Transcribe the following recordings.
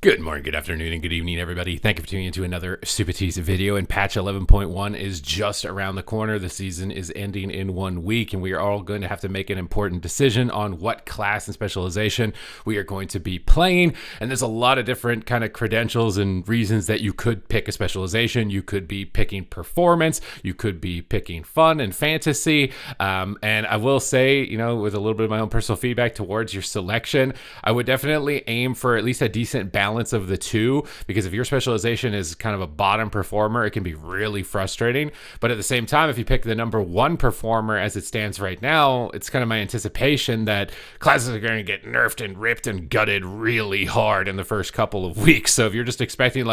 Good morning, good afternoon, and good evening, everybody. Thank you for tuning into another Super Tease video. And patch 11.1 is just around the corner. The season is ending in 1 week, and we are all going to have to make an important decision on what class and specialization we are going to be playing. And there's a lot of different kind of credentials and reasons that you could pick a specialization. You could be picking performance. You could be picking fun and fantasy. And I will say, with a little bit of my own personal feedback towards your selection, I would definitely aim for at least a decent balance of the two, because if your specialization is kind of a bottom performer, it can be really frustrating. But at the same time, if you pick the number one performer as it stands right now, it's kind of my anticipation that classes are going to get nerfed and ripped and gutted really hard in the first couple of weeks. So if you're just expecting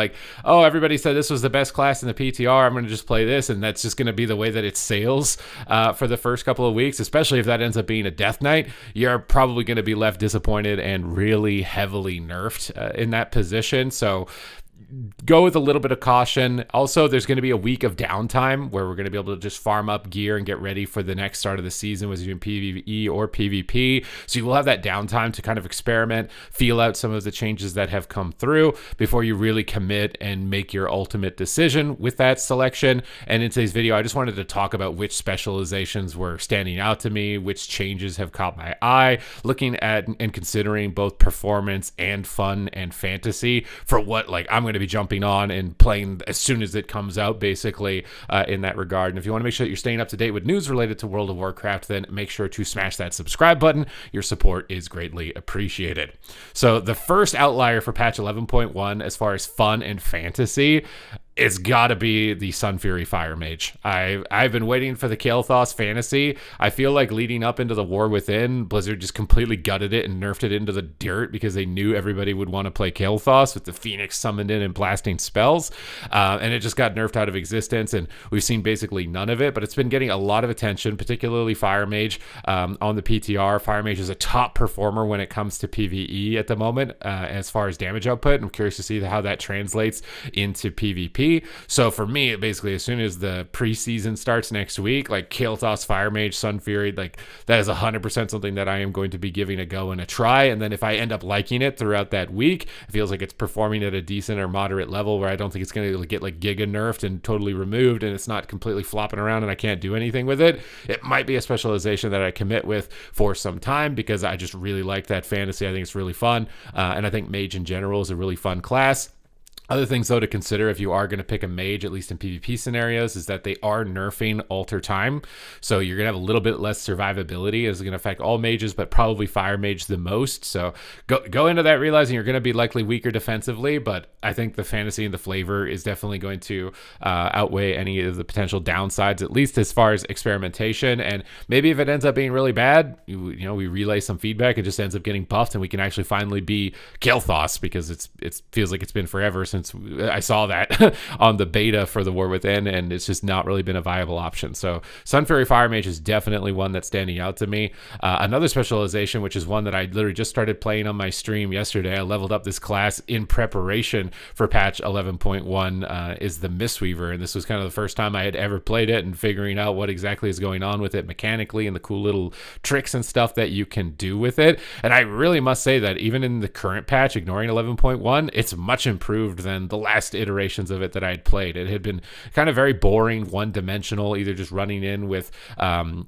oh, everybody said this was the best class in the PTR, I'm going to just play this, and that's just going to be the way that it sails for the first couple of weeks, especially if that ends up being a death knight, you're probably going to be left disappointed and really heavily nerfed in that position. So go with a little bit of caution. Also, there's going to be a week of downtime where we're going to be able to just farm up gear and get ready for the next start of the season, whether you're in PvE or PvP. So you will have that downtime to kind of experiment, feel out some of the changes that have come through before you really commit and make your ultimate decision with that selection. And in today's video, I just wanted to talk about which specializations were standing out to me, which changes have caught my eye, looking at and considering both performance and fun and fantasy for what I'm going to be jumping on and playing as soon as it comes out, basically, in that regard. And if you want to make sure that you're staying up to date with news related to World of Warcraft, then make sure to smash that subscribe button. Your support is greatly appreciated. So the first outlier for patch 11.1 as far as fun and fantasy, it's got to be the Sunfury Fire Mage. I've been waiting for the Kael'thas fantasy. I feel like leading up into the War Within, Blizzard just completely gutted it and nerfed it into the dirt because they knew everybody would want to play Kael'thas with the Phoenix summoned in and blasting spells. And it just got nerfed out of existence, and we've seen basically none of it, but it's been getting a lot of attention, particularly Fire Mage on the PTR. Fire Mage is a top performer when it comes to PvE at the moment as far as damage output. I'm curious to see how that translates into PvP. So for me, basically, as soon as the preseason starts next week, Kael'thas, Fire Mage, Sunfury, that is 100% something that I am going to be giving a go and a try. And then if I end up liking it throughout that week, it feels like it's performing at a decent or moderate level where I don't think it's going to get giga nerfed and totally removed, and it's not completely flopping around and I can't do anything with it. It might be a specialization that I commit with for some time because I just really like that fantasy. I think it's really fun. And I think Mage in general is a really fun class. Other things, though, to consider if you are going to pick a mage, at least in PvP scenarios, is that they are nerfing alter time. So you're going to have a little bit less survivability. It's going to affect all mages, but probably Fire Mage the most. So go into that realizing you're going to be likely weaker defensively, but I think the fantasy and the flavor is definitely going to outweigh any of the potential downsides, at least as far as experimentation. And maybe if it ends up being really bad, we relay some feedback, it just ends up getting buffed, and we can actually finally be Kael'thas, because it feels like it's been forever since I saw that on the beta for the War Within, and it's just not really been a viable option. So Sunfury Fire Mage is definitely one that's standing out to me. Another specialization, which is one that I literally just started playing on my stream yesterday, I leveled up this class in preparation for patch 11.1, is the Mistweaver, and this was kind of the first time I had ever played it and figuring out what exactly is going on with it mechanically and the cool little tricks and stuff that you can do with it. And I really must say that even in the current patch, ignoring 11.1, it's much improved than the last iterations of it that I had played. It had been kind of very boring, one-dimensional, either just running in with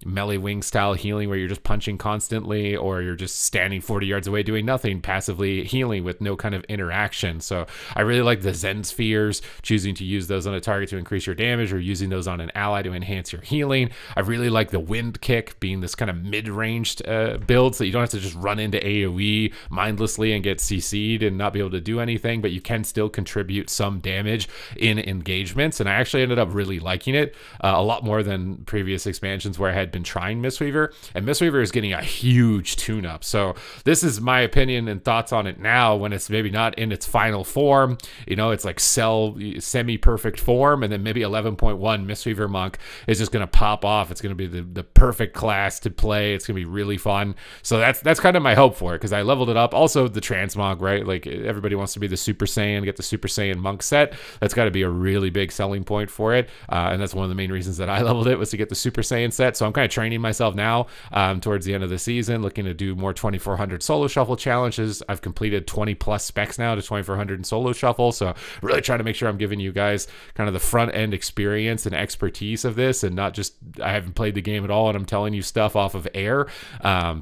melee wing style healing where you're just punching constantly, or you're just standing 40 yards away doing nothing, passively healing with no kind of interaction. So I really like the Zen Spheres, choosing to use those on a target to increase your damage, or using those on an ally to enhance your healing. I really like the Wind Kick being this kind of mid-ranged build, so you don't have to just run into AoE mindlessly and get CC'd and not be able to do anything, but you can still contribute some damage in engagements. And I actually ended up really liking it a lot more than previous expansions where I had been trying Mistweaver. And Mistweaver is getting a huge tune-up. So this is my opinion and thoughts on it now, when it's maybe not in its final form. It's like semi-perfect form, and then maybe 11.1 Mistweaver Monk is just going to pop off. It's going to be the perfect class to play. It's going to be really fun. So that's kind of my hope for it, because I leveled it up. Also, the transmog, right? Everybody wants to be the Super Saiyan, get the Super Super Saiyan monk set. That's got to be a really big selling point for it. And that's one of the main reasons that I leveled it, was to get the Super Saiyan set. So I'm kind of training myself now towards the end of the season, looking to do more 2400 solo shuffle challenges. I've completed 20 plus specs now to 2400 in solo shuffle. So really trying to make sure I'm giving you guys kind of the front end experience and expertise of this, and not just, I haven't played the game at all and I'm telling you stuff off of air.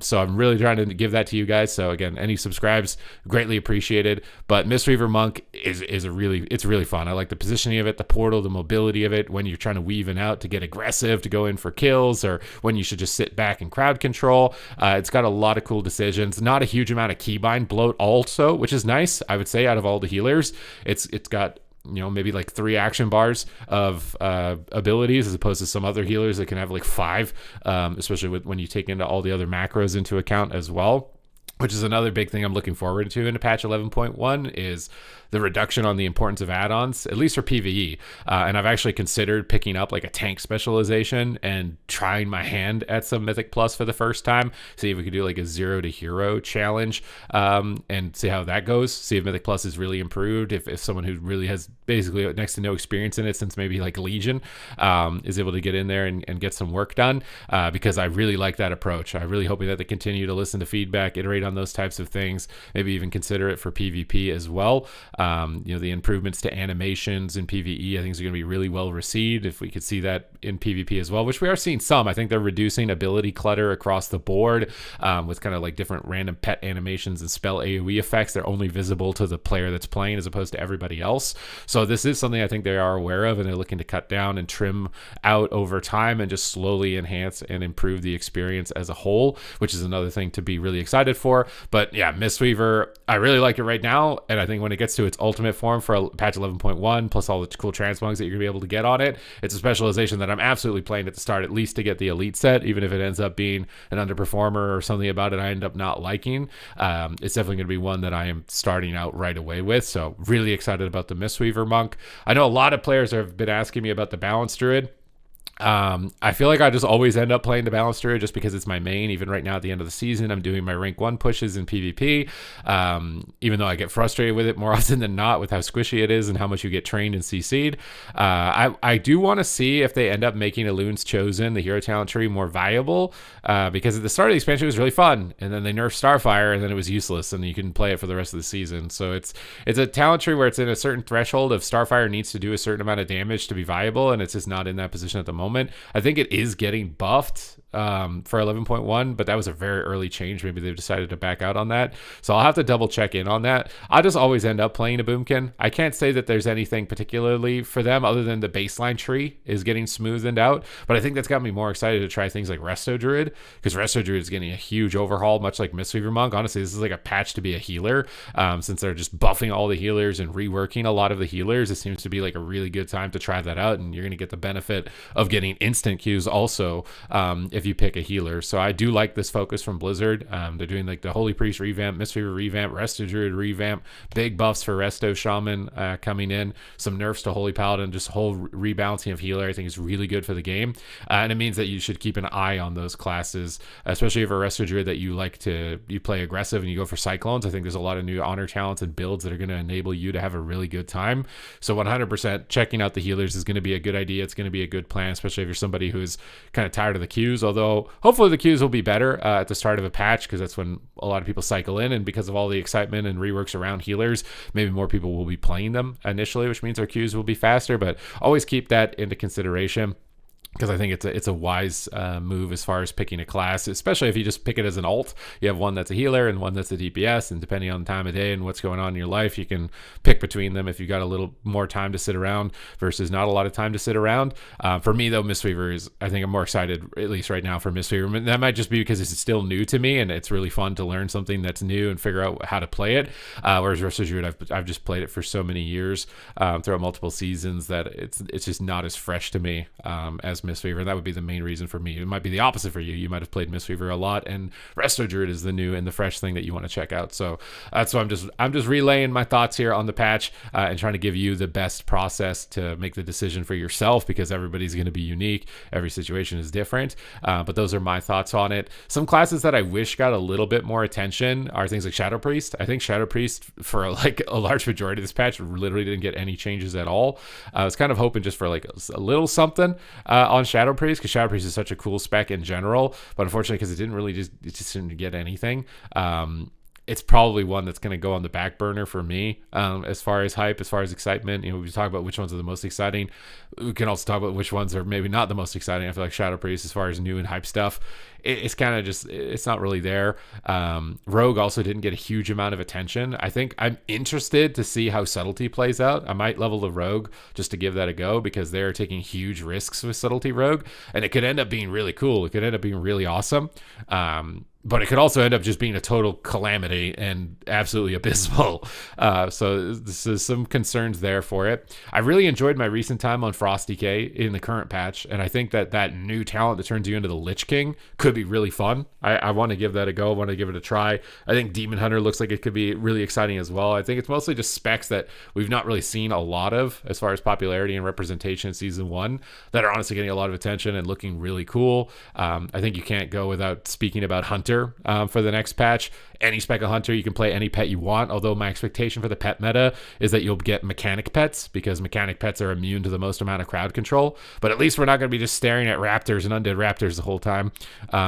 So I'm really trying to give that to you guys. So again, any subscribes, greatly appreciated. But Mistweaver Monk is it's really fun. I like the positioning of it, the portal, the mobility of it, when you're trying to weave in out to get aggressive, to go in for kills, or when you should just sit back and crowd control. It's got a lot of cool decisions, not a huge amount of keybind bloat also, which is nice. I would say out of all the healers, it's got, you know, maybe like 3 action bars of abilities, as opposed to some other healers that can have like 5, especially when you take into all the other macros into account as well. Which is another big thing I'm looking forward to in patch 11.1, is the reduction on the importance of add-ons, at least for PvE. And I've actually considered picking up like a tank specialization and trying my hand at some Mythic Plus for the first time. See if we could do like a 0 to hero challenge, and see how that goes. See if Mythic Plus is really improved. If someone who really has basically next to no experience in it since maybe like Legion is able to get in there and get some work done, because I really like that approach. I'm really hoping that they continue to listen to feedback, iterate on those types of things, maybe even consider it for PvP as well. You know, the improvements to animations in PvE I think is going to be really well received if we could see that in PvP as well, which we are seeing some. I think they're reducing ability clutter across the board, with kind of like different random pet animations and spell AoE effects. They're only visible to the player that's playing as opposed to everybody else. So this is something I think they are aware of, and they're looking to cut down and trim out over time and just slowly enhance and improve the experience as a whole, which is another thing to be really excited for. But yeah, Mistweaver, I really like it right now, and I think when it gets to its ultimate form for patch 11.1, plus all the cool transmogs that you're gonna be able to get on it, it's a specialization that I'm absolutely playing at the start, at least to get the elite set, even if it ends up being an underperformer or something about it I end up not liking. It's definitely gonna be one that I am starting out right away with. So really excited about the Mistweaver Monk. I know a lot of players have been asking me about the Balance Druid. I feel like I just always end up playing the Balance Druid just because it's my main. Even right now at the end of the season, I'm doing my rank 1 pushes in PvP, even though I get frustrated with it more often than not with how squishy it is and how much you get trained and CC'd. I do want to see if they end up making Elune's Chosen, the hero talent tree, more viable, because at the start of the expansion it was really fun, and then they nerfed Starfire and then it was useless and you couldn't play it for the rest of the season. So it's a talent tree where it's in a certain threshold of Starfire needs to do a certain amount of damage to be viable, and it's just not in that position at the moment. I think it is getting buffed for 11.1, but that was a very early change. Maybe they've decided to back out on that. So I'll have to double check in on that. I just always end up playing a Boomkin. I can't say that there's anything particularly for them other than the baseline tree is getting smoothed out, but I think that's got me more excited to try things like Resto Druid, because Resto Druid is getting a huge overhaul, much like Mistweaver Monk. Honestly, this is like a patch to be a healer, since they're just buffing all the healers and reworking a lot of the healers. It seems to be like a really good time to try that out, and you're going to get the benefit of getting instant Qs also if you pick a healer. So I do like this focus from Blizzard. They're doing like the Holy Priest revamp, Mistweaver revamp, Resto Druid revamp, big buffs for Resto Shaman coming in, some nerfs to Holy Paladin, just a whole rebalancing of healer. I think is really good for the game, and it means that you should keep an eye on those classes, especially if a Resto Druid that you play aggressive and you go for Cyclones. I think there's a lot of new honor talents and builds that are going to enable you to have a really good time. So 100% checking out the healers is going to be a good idea. It's going to be a good plan, especially if you're somebody who's kind of tired of the queues, although hopefully the queues will be better at the start of a patch, because that's when a lot of people cycle in, and because of all the excitement and reworks around healers, maybe more people will be playing them initially, which means our queues will be faster. But always keep that into consideration, because I think it's a wise move as far as picking a class, especially if you just pick it as an alt. You have one that's a healer and one that's a DPS, and depending on the time of day and what's going on in your life, you can pick between them if you've got a little more time to sit around versus not a lot of time to sit around. For me, though, Mistweaver is, I think I'm more excited, at least right now, for Mistweaver. That might just be because it's still new to me, and it's really fun to learn something that's new and figure out how to play it. Whereas Resto Druid, I've just played it for so many years throughout multiple seasons that it's just not as fresh to me as Mistweaver, and that would be the main reason for me. It might be the opposite for you. You might have played Mistweaver a lot, and Resto Druid is the new and the fresh thing that you want to check out. So that's why I'm just relaying my thoughts here on the patch and trying to give you the best process to make the decision for yourself, because everybody's going to be unique. Every situation is different. But those are my thoughts on it. Some classes that I wish got a little bit more attention are things like Shadow Priest. I think Shadow Priest, for like a large majority of this patch, literally didn't get any changes at all. I was kind of hoping just for like a little something on Shadow Priest, because Shadow Priest is such a cool spec in general. But unfortunately, because it just didn't get anything. It's probably one that's going to go on the back burner for me as far as hype, as far as excitement. You know, we talk about which ones are the most exciting. We can also talk about which ones are maybe not the most exciting. I feel like Shadow Priest, as far as new and hype stuff, it's kind of just, it's not really there. Rogue also didn't get a huge amount of attention. I think I'm interested to see how Subtlety plays out. I might level the Rogue just to give that a go, because they're taking huge risks with Subtlety Rogue, and it could end up being really cool. It could end up being really awesome. But it could also end up just being a total calamity and absolutely abysmal. So this is some concerns there for it. I really enjoyed my recent time on Frost Decay in the current patch, and I think that new talent that turns you into the Lich King could be really fun. I want to give that a go. I want to give it a try. I think Demon Hunter looks like it could be really exciting as well. I think it's mostly just specs that we've not really seen a lot of as far as popularity and representation in Season 1 that are honestly getting a lot of attention and looking really cool. I think you can't go without speaking about Hunter for the next patch. Any spec of Hunter, you can play any pet you want, although my expectation for the pet meta is that you'll get mechanic pets, because mechanic pets are immune to the most amount of crowd control. But at least we're not going to be just staring at raptors and undead raptors the whole time,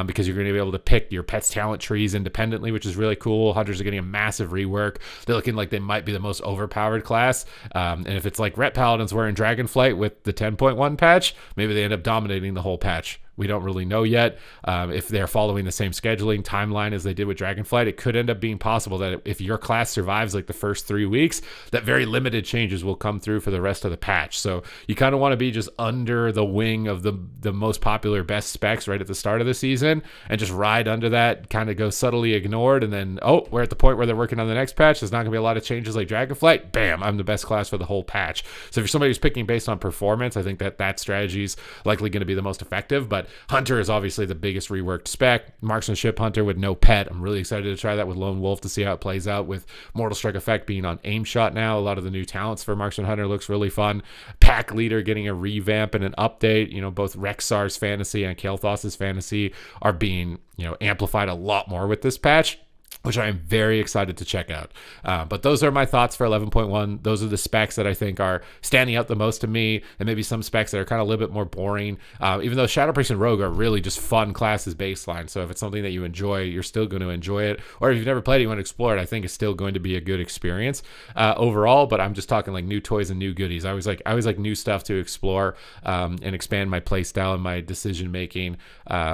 because you're going to be able to pick your pet's talent trees independently, which is really cool. Hunters are getting a massive rework. They're looking like they might be the most overpowered class, and if it's like Ret Paladins were in Dragonflight with the 10.1 patch, maybe they end up dominating the whole patch. We don't really know yet. If they're following the same scheduling timeline as they did with Dragonflight, it could end up being possible that if your class survives like the first 3 weeks, that very limited changes will come through for the rest of the patch. So you kind of want to be just under the wing of the most popular best specs right at the start of the season, and just ride under that, kind of go subtly ignored, and then, oh, we're at the point where they're working on the next patch. There's not going to be a lot of changes like Dragonflight. Bam, I'm the best class for the whole patch. So if you're somebody who's picking based on performance, I think that strategy is likely going to be the most effective. But Hunter is obviously the biggest reworked spec. Marksmanship Hunter with no pet. I'm really excited to try that with Lone Wolf to see how it plays out, with Mortal Strike Effect being on aim shot now. A lot of the new talents for Marksman Hunter looks really fun. Pack Leader getting a revamp and an update. You know, both Rexar's fantasy and Kael'thas's fantasy are being, amplified a lot more with this patch, which I am very excited to check out. But those are my thoughts for 11.1. Those are the specs that I think are standing out the most to me, and maybe some specs that are kind of a little bit more boring, even though Shadow Priest and Rogue are really just fun classes baseline. So if it's something that you enjoy, you're still going to enjoy it. Or if you've never played it, you want to explore it, I think it's still going to be a good experience overall. But I'm just talking like new toys and new goodies. I always like new stuff to explore and expand my play style and my decision making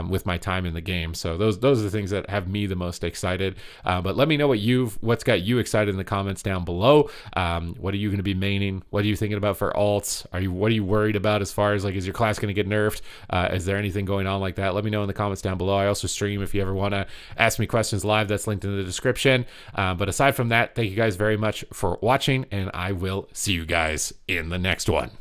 with my time in the game. So those are the things that have me the most excited. But let me know what's got you excited in the comments down below. What are you going to be maining? What are you thinking about for alts? What are you worried about as far as like, is your class going to get nerfed? Is there anything going on like that? Let me know in the comments down below. I also stream if you ever want to ask me questions live. That's linked in the description. But aside from that, thank you guys very much for watching, and I will see you guys in the next one.